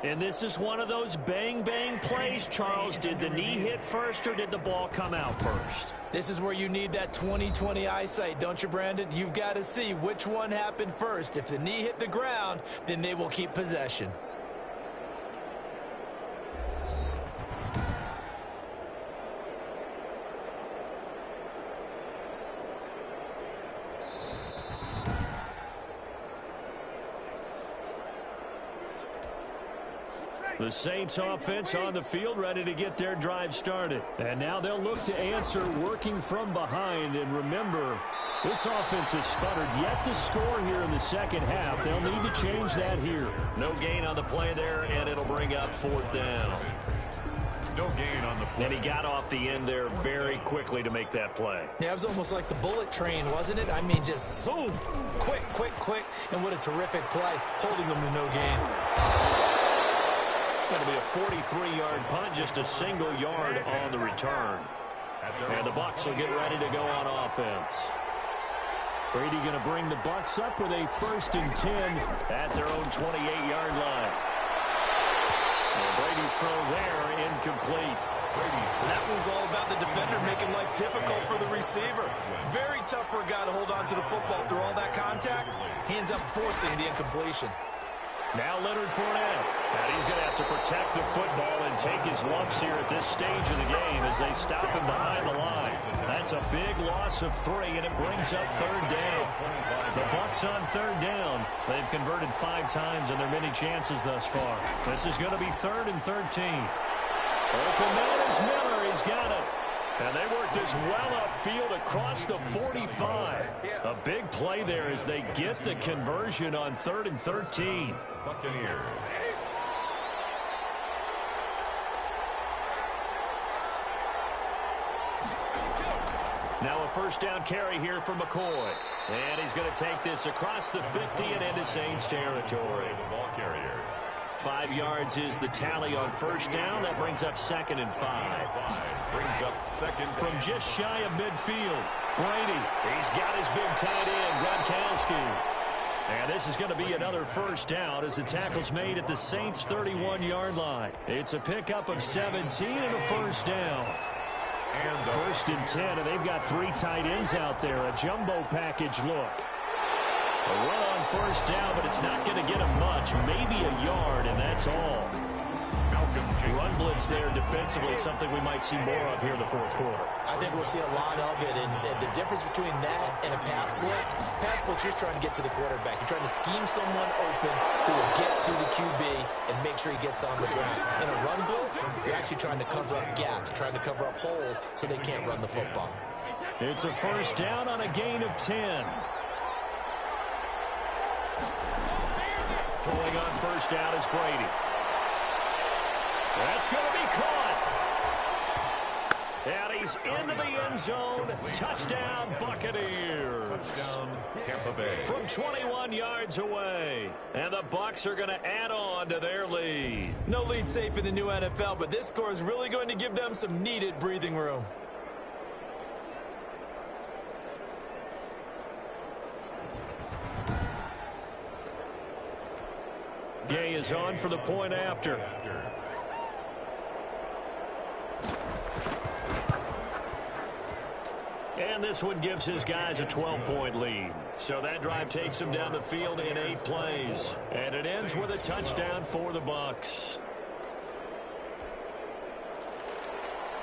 And this is one of those bang-bang plays, Charles. Did the knee hit first or did the ball come out first? This is where you need that 20/20 eyesight, don't you, Brandon? You've got to see which one happened first. If the knee hit the ground, then they will keep possession. The Saints offense on the field ready to get their drive started. And now they'll look to answer working from behind. And remember, this offense has sputtered yet to score here in the 2nd half. They'll need to change that here. No gain on the play there, and it'll bring up 4th down. No gain on the play. And he got off the end there very quickly to make that play. Yeah, it was almost like the bullet train, wasn't it? I mean, just zoom. Quick, quick, quick. And what a terrific play, holding them to no gain. That'll be a 43-yard punt, just a single yard on the return. And the Bucs will get ready to go on offense. Brady going to bring the Bucs up with a 1st and 10 at their own 28-yard line. And Brady's throw there, incomplete. That was all about the defender making life difficult for the receiver. Very tough for a guy to hold on to the football through all that contact. He ends up forcing the incompletion. Now Leonard Fournette. And he's going to have to protect the football and take his lumps here at this stage of the game as they stop him behind the line. That's a big loss of 3, and it brings up 3rd down. The Bucs on 3rd down. They've converted 5 times in their many chances thus far. This is going to be 3rd and 13. Open man is Miller. He's got it. And they work this well upfield across the 45. A big play there as they get the conversion on 3rd and 13. Buccaneers. Now a 1st down carry here for McCoy. And he's going to take this across the 50 and into Saints territory. The ball carrier. 5 yards is the tally on 1st down. That brings up 2nd and 5. Brings up 2nd. From just shy of midfield, Brady. He's got his big tight end, Gronkowski. And this is going to be another 1st down as the tackle's made at the Saints' 31-yard line. It's a pickup of 17 and a 1st down. And 1st and 10, and they've got 3 tight ends out there. A jumbo package look. A run on 1st down, but it's not going to get him much. Maybe a yard, and that's all. Run blitz there defensively, something we might see more of here in the 4th quarter. I think we'll see a lot of it, and the difference between that and a pass blitz, you're just trying to get to the quarterback. You're trying to scheme someone open who will get to the QB and make sure he gets on the ground. In a run blitz, you're actually trying to cover up gaps, trying to cover up holes so they can't run the football. It's a 1st down on a gain of 10. Pulling on 1st down is Brady. That's going to be caught. And he's into the end zone. Touchdown, Buccaneers. touchdown, Tampa Bay. From 21 yards away. And the Bucs are going to add on to their lead. No lead safe in the new NFL, but this score is really going to give them some needed breathing room. Gay is on for the point after. And this one gives his guys a 12-point lead. So that drive takes them down the field in 8 plays. And it ends with a touchdown for the Bucs.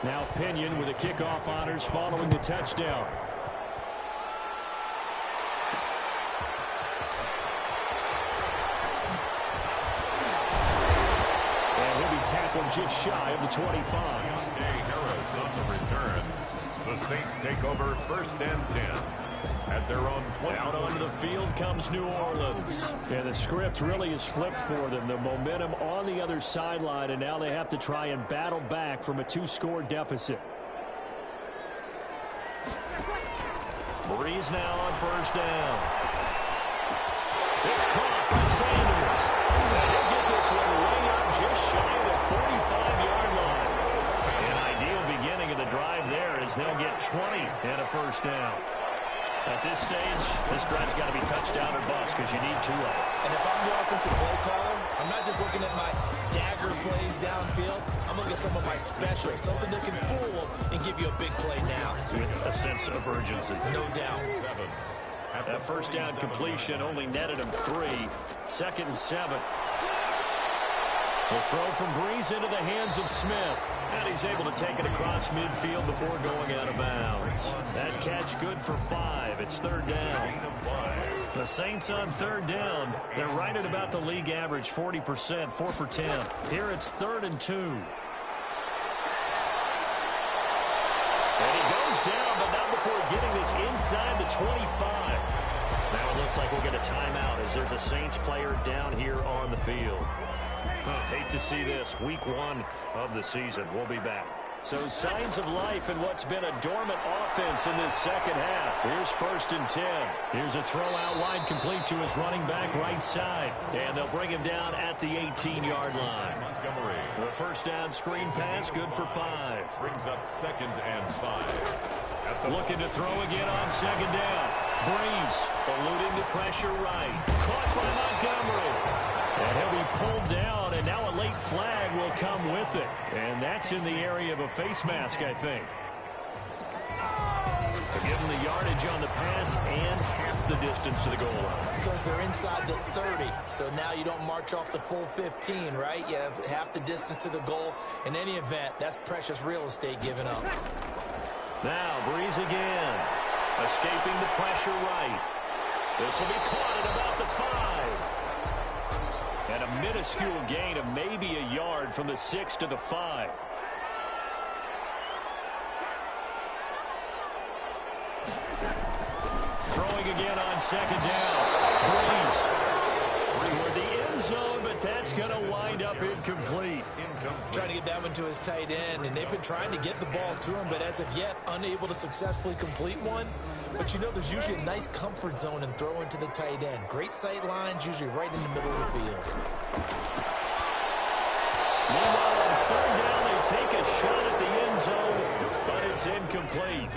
Now Pinion with the kickoff honors following the touchdown. Tackled just shy of the 25. Harris on the return. The Saints take over 1st and 10 at their own 20. Out onto the field comes New Orleans. And the script really is flipped for them. The momentum on the other sideline, and now they have to try and battle back from a 2-score deficit. Breeze now on 1st down. It's caught by Sanders. And he'll get this one way up just shy of the 45-yard line. An ideal beginning of the drive there as they'll get 20 and a 1st down. At this stage, this drive's got to be touchdown or bust because you need 2 of them. And if I'm the offensive play caller, I'm not just looking at my dagger plays downfield. I'm looking at some of my specials, something that can fool them and give you a big play now. With a sense of urgency. No doubt. That 1st down completion only netted him 3. 2nd and 7. The throw from Breeze into the hands of Smith. And he's able to take it across midfield before going out of bounds. That catch good for 5. It's 3rd down. The Saints on 3rd down. They're right at about the league average, 40%, 4 for 10. Here it's 3rd and 2. And he goes down, but not before getting this inside the 25. Now it looks like we'll get a timeout as there's a Saints player down here on the field. Hate to see this. Week 1 of the season. We'll be back. So signs of life in what's been a dormant offense in this second half. Here's 1st and 10. Here's a throw out wide, complete to his running back right side. And they'll bring him down at the 18-yard line. Montgomery. The first down screen pass, good for 5. Brings up 2nd and 5. Looking to throw again on 2nd down. Breeze eluding the pressure right. Caught by Montgomery. And he'll be pulled down, and now a late flag will come with it. And that's in the area of a face mask, I think. To give him the yardage on the pass and half the distance to the goal line. Because they're inside the 30, so now you don't march off the full 15, right? You have half the distance to the goal. In any event, that's precious real estate given up. Now, Breeze again. Escaping the pressure right. This will be caught at about the 5. And a minuscule gain of maybe a yard from the 6 to the 5. Throwing again on 2nd down. Breeze toward the end zone, but that's going to wind up incomplete. Trying to get that one to his tight end, and they've been trying to get the ball to him, but as of yet, unable to successfully complete one. But you know, there's usually a nice comfort zone in throwing to the tight end. Great sight lines, usually right in the middle of the field. Meanwhile, on 3rd down, they take a shot at the end zone, but it's incomplete.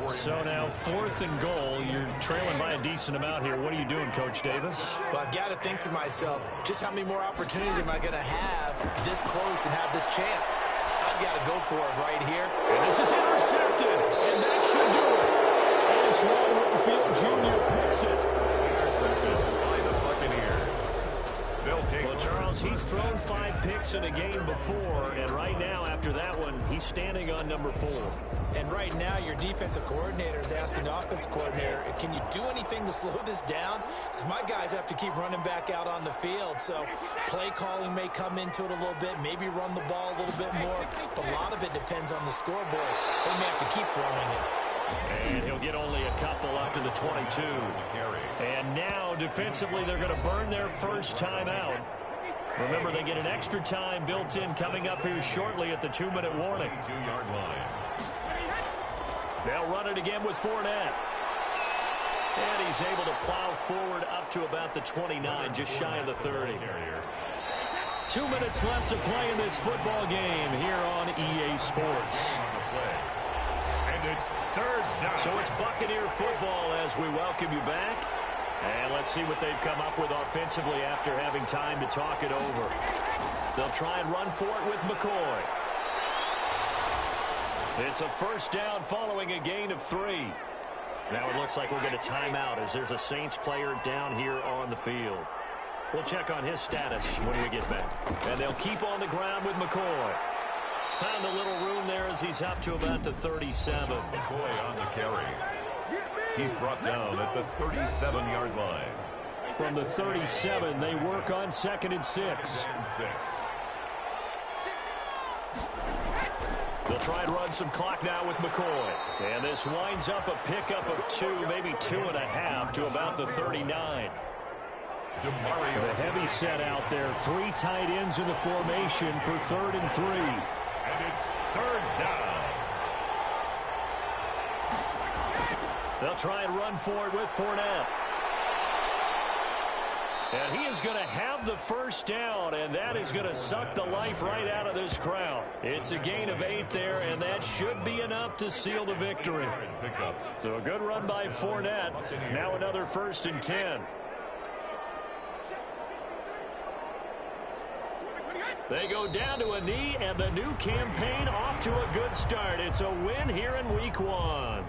So now 4th and goal. You're trailing by a decent amount here. What are you doing, Coach Davis? Well, I've got to think to myself, just how many more opportunities am I going to have this close and have this chance? I've got to go for it right here. And this is intercepted, and that should do it. It's Ron Winfield Jr. picks it. Intercepted by the Buccaneers. They'll take. Well, Charles, he's thrown 5 picks in a game before, and right now, after that one, he's standing on number 4. And right now, your defensive coordinator is asking the offense coordinator, can you do anything to slow this down? Because my guys have to keep running back out on the field. So play calling may come into it a little bit, maybe run the ball a little bit more. But a lot of it depends on the scoreboard. They may have to keep throwing it. And he'll get only a couple up to the 22. And now, defensively, they're going to burn their first time out. Remember, they get an extra time built in coming up here shortly at the 2-minute warning. 2-yard line. They'll run it again with Fournette. And he's able to plow forward up to about the 29, just shy of the 30. 2 minutes left to play in this football game here on EA Sports. And it's 3rd down. So it's Buccaneer football as we welcome you back. And let's see what they've come up with offensively after having time to talk it over. They'll try and run for it with McCoy. It's a 1st down following a gain of 3. Now it looks like we'll get a timeout as there's a Saints player down here on the field. We'll check on his status when we get back. And they'll keep on the ground with McCoy. Found a little room there as he's up to about the 37. McCoy on the carry. He's brought down at the 37-yard line. From the 37, they work on 2nd and 6. They'll try and run some clock now with McCoy. And this winds up a pickup of 2, maybe 2.5 to about the 39. The heavy set out there. 3 tight ends in the formation for 3rd and 3. And it's 3rd down. They'll try and run for it with Fournette. And he is going to have the first down, and that is going to suck the life right out of this crowd. It's a gain of 8 there, and that should be enough to seal the victory. So a good run by Fournette. Now another 1st and 10. They go down to a knee, and the new campaign off to a good start. It's a win here in Week 1.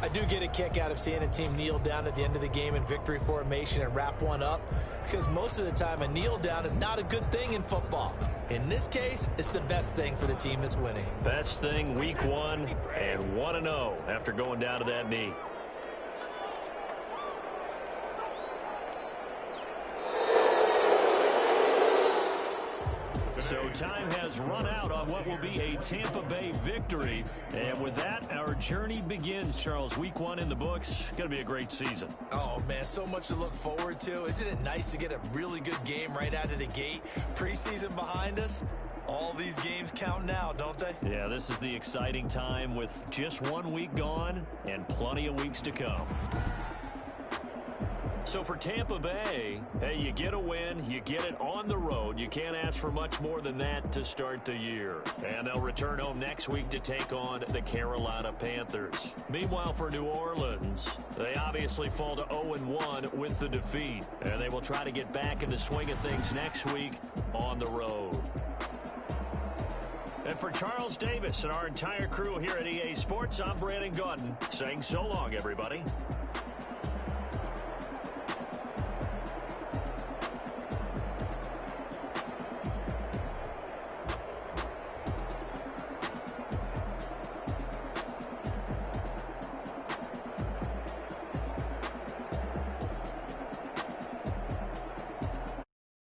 I do get a kick out of seeing a team kneel down at the end of the game in victory formation and wrap one up, because most of the time a kneel down is not a good thing in football. In this case, it's the best thing for the team that's winning. Best thing Week 1 and 1-0 after going down to that knee. So time has run out on what will be a Tampa Bay victory. And with that, our journey begins, Charles. Week 1 in the books. Going to be a great season. Oh, man, so much to look forward to. Isn't it nice to get a really good game right out of the gate? Preseason behind us. All these games count now, don't they? Yeah, this is the exciting time with just 1 week gone and plenty of weeks to come. So for Tampa Bay, hey, you get a win, you get it on the road. You can't ask for much more than that to start the year. And they'll return home next week to take on the Carolina Panthers. Meanwhile, for New Orleans, they obviously fall to 0-1 with the defeat. And they will try to get back in the swing of things next week on the road. And for Charles Davis and our entire crew here at EA Sports, I'm Brandon Gaudin saying so long, everybody.